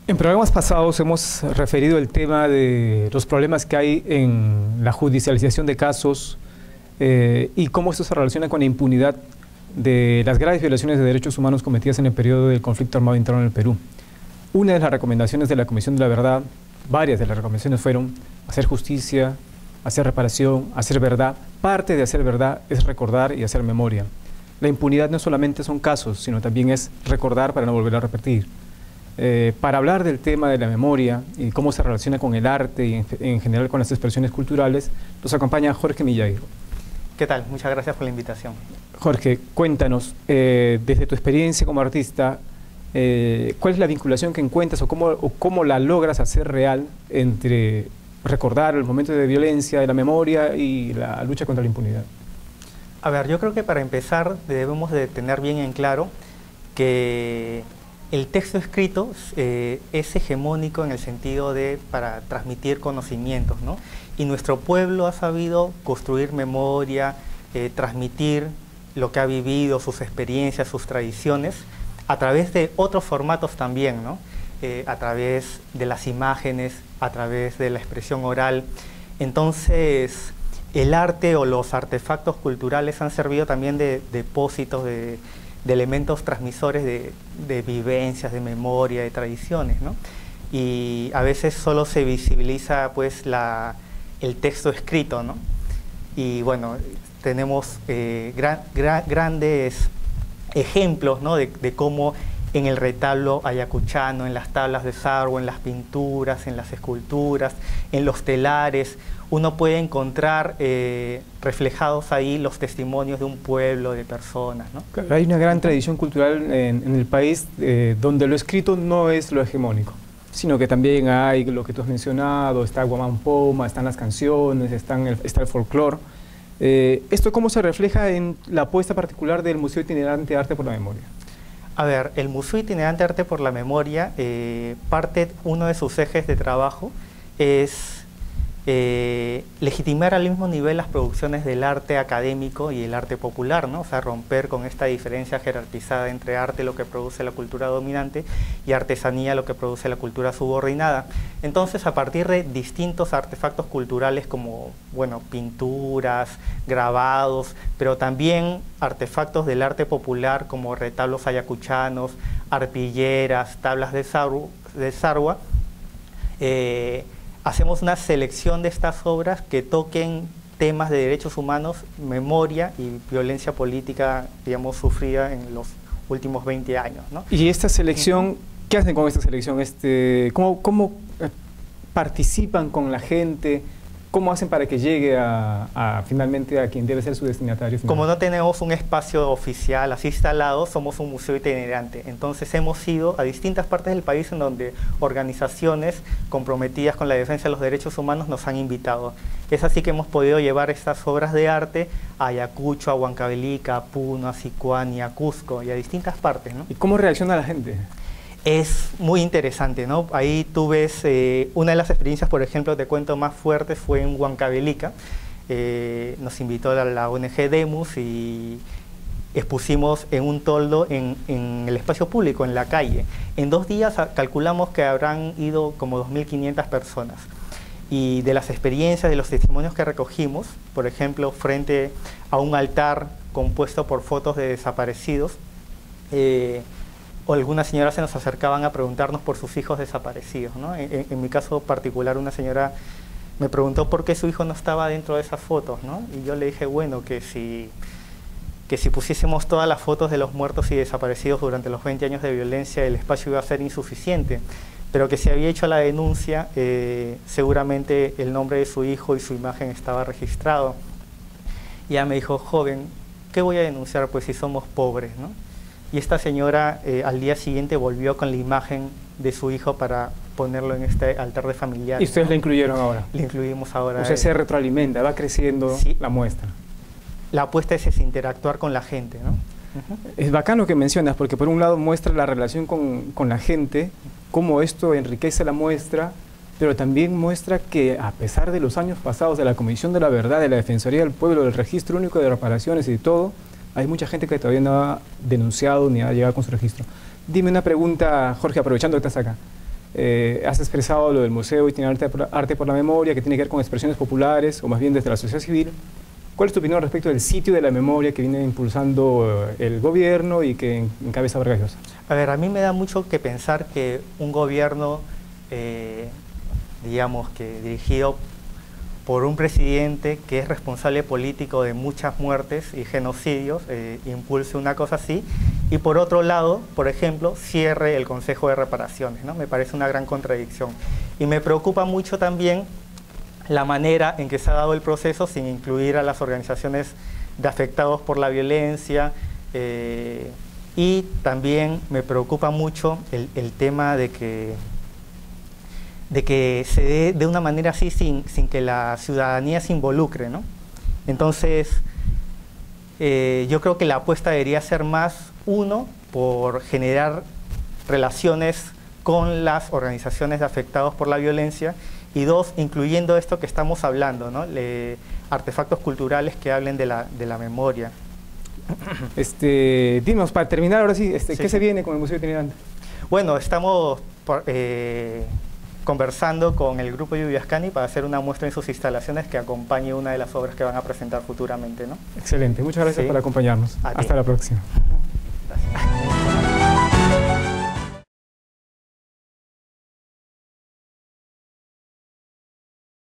En programas pasados hemos referido el tema de los problemas que hay en la judicialización de casos y cómo esto se relaciona con la impunidad de las graves violaciones de derechos humanos cometidas en el periodo del conflicto armado interno en el Perú. Una de las recomendaciones de la Comisión de la Verdad, varias de las recomendaciones fueron hacer justicia, hacer reparación, hacer verdad. Parte de hacer verdad es recordar y hacer memoria. La impunidad no solamente son casos, sino también es recordar para no volver a repetir. Para hablar del tema de la memoria y cómo se relaciona con el arte y en general con las expresiones culturales, nos acompaña Jorge Millairo. ¿Qué tal? Muchas gracias por la invitación. Jorge, cuéntanos, desde tu experiencia como artista, ¿cuál es la vinculación que encuentras o cómo la logras hacer real entre recordar el momento de violencia, de la memoria y la lucha contra la impunidad? A ver, yo creo que para empezar debemos de tener bien en claro que el texto escrito es hegemónico en el sentido de para transmitir conocimientos, ¿no? Y nuestro pueblo ha sabido construir memoria, transmitir lo que ha vivido, sus experiencias, sus tradiciones, a través de otros formatos también, ¿no? A través de las imágenes, a través de la expresión oral. Entonces, el arte o los artefactos culturales han servido también de depósitos de elementos transmisores de vivencias, de memoria, de tradiciones, ¿no? Y a veces solo se visibiliza pues el texto escrito, ¿no? Y bueno, tenemos grandes ejemplos, ¿no? de cómo en el retablo ayacuchano, en las tablas de sarro, en las pinturas, en las esculturas, en los telares, uno puede encontrar reflejados ahí los testimonios de un pueblo, de personas, ¿no? Hay una gran tradición cultural en el país donde lo escrito no es lo hegemónico, sino que también hay lo que tú has mencionado, está Guamán Poma, están las canciones, está el folclore. ¿Esto cómo se refleja en la apuesta particular del Museo Itinerante Arte por la Memoria? A ver, el Museo Itinerante Arte por la Memoria, uno de sus ejes de trabajo es legitimar al mismo nivel las producciones del arte académico y el arte popular, ¿no? O sea, romper con esta diferencia jerarquizada entre arte, lo que produce la cultura dominante, y artesanía, lo que produce la cultura subordinada. Entonces, a partir de distintos artefactos culturales como, bueno, pinturas, grabados, pero también artefactos del arte popular como retablos ayacuchanos, arpilleras, tablas de sarwa, hacemos una selección de estas obras que toquen temas de derechos humanos, memoria y violencia política, digamos, sufrida en los últimos 20 años, ¿no? Y esta selección, ¿qué hacen con esta selección? ¿Cómo participan con la gente? ¿Cómo hacen para que llegue finalmente a quien debe ser su destinatario final? Como no tenemos un espacio oficial así instalado, somos un museo itinerante. Entonces hemos ido a distintas partes del país en donde organizaciones comprometidas con la defensa de los derechos humanos nos han invitado. Es así que hemos podido llevar estas obras de arte a Ayacucho, a Huancavelica, a Puno, a Sicuani, a Cusco y a distintas partes, ¿no? ¿Y cómo reacciona la gente? Es muy interesante, ¿no? Ahí tú ves, una de las experiencias, por ejemplo, te cuento más fuertes, fue en Huancavelica. Nos invitó la ONG Demus y expusimos en un toldo en el espacio público, en la calle. En 2 días calculamos que habrán ido como 2.500 personas. Y de las experiencias, de los testimonios que recogimos, por ejemplo, frente a un altar compuesto por fotos de desaparecidos, o algunas señoras se nos acercaban a preguntarnos por sus hijos desaparecidos, ¿no? En mi caso particular, una señora me preguntó por qué su hijo no estaba dentro de esas fotos, ¿no? Y yo le dije, bueno, que si pusiésemos todas las fotos de los muertos y desaparecidos durante los 20 años de violencia, el espacio iba a ser insuficiente, pero que si había hecho la denuncia, seguramente el nombre de su hijo y su imagen estaba registrado. Y ella me dijo, joven, ¿qué voy a denunciar? Pues si somos pobres, ¿no? Y esta señora al día siguiente volvió con la imagen de su hijo para ponerlo en este altar de familiares. ¿Y ustedes la incluyeron ahora? La incluimos ahora. O sea, se retroalimenta, va creciendo sí, la muestra. La apuesta es interactuar con la gente, ¿no? Es bacano que mencionas, porque por un lado muestra la relación con la gente, cómo esto enriquece la muestra, pero también muestra que a pesar de los años pasados de la Comisión de la Verdad, de la Defensoría del Pueblo, del Registro Único de Reparaciones y de todo, hay mucha gente que todavía no ha denunciado ni ha llegado con su registro. Dime una pregunta, Jorge, aprovechando que estás acá. has expresado lo del museo Itinerante Arte por la Memoria, que tiene que ver con expresiones populares, o más bien desde la sociedad civil. ¿Cuál es tu opinión respecto del sitio de la memoria que viene impulsando el gobierno y que encabeza Vargas Llosa? A ver, a mí me da mucho que pensar que un gobierno, digamos que dirigido por un presidente que es responsable político de muchas muertes y genocidios, impulse una cosa así, y por otro lado, por ejemplo, cierre el Consejo de Reparaciones, ¿no? Me parece una gran contradicción. Y me preocupa mucho también la manera en que se ha dado el proceso sin incluir a las organizaciones de afectados por la violencia, y también me preocupa mucho el tema de que se dé de una manera así sin que la ciudadanía se involucre, ¿no? Entonces, yo creo que la apuesta debería ser más, uno, por generar relaciones con las organizaciones de afectados por la violencia, y dos, incluyendo esto que estamos hablando, ¿no? Artefactos culturales que hablen de la memoria. Dinos, para terminar ahora sí, ¿qué se viene con el Museo Itinerante? Bueno, estamos conversando con el Grupo Lluviascani para hacer una muestra en sus instalaciones que acompañe una de las obras que van a presentar futuramente, ¿no? Excelente, muchas gracias por acompañarnos. Hasta la próxima.